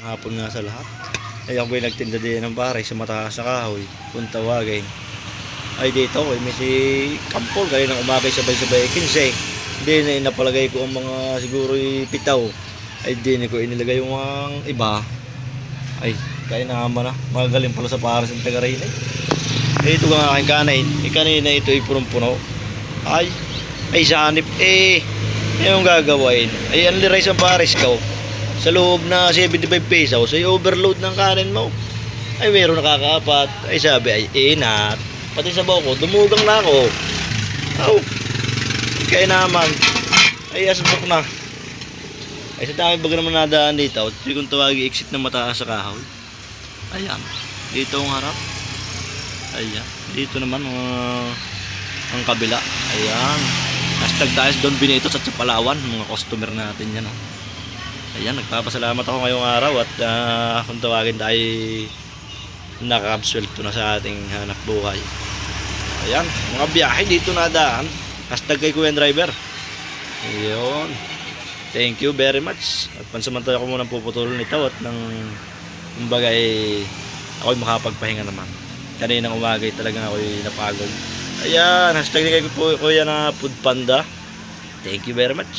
hapon nga sa lahat. Ay ako ay nagtinda din ng pare sa mataas na kahoy. Kung tawagin. Ay dito ay may si Kampol kaya nang umagay sabay-sabay 15. Hindi na napalagay ko ang mga siguro pitaw. Ay din ko inilagay yung mga iba. Ay kaya naman na. Magaling pala sa pares ng tagarain eh. Ito nga aking kanin. Kanina ito ay punong-puno. Ay sanip eh. Yung gagawin. Ay anli rice ang pares ko. Sa loob na 75 pesos ay overload ng kanin mo. Ay meron nakakaapat. Ay sabi ay inat. Pati sa ko dumugang na ako. Kaya naman ay asbok na. Ay sa dami baga naman nadaan dito. Hindi kong tawagi exit na mataas sa kahoy. Ayan. Dito ang harap. Ayan. Dito naman ang kabila. Ayan. #tayo Don Benito sa Palawan. Mga customer natin yan. Ayan. Nagpapasalamat ako ngayong araw. At kung tawagin tayo nakakabswelto na sa ating hanap buhay. Ayan. Mga biyahe dito nadaan. #kay Kuya Driver. Ayun. Thank you very much. At pansamantala ko muna puputulon ito at nang kumbaga ako'y makapagpahinga naman. Kaninang umagay talaga ako'y napagod. Ayan, #kay Kuya na Food Panda. Thank you very much.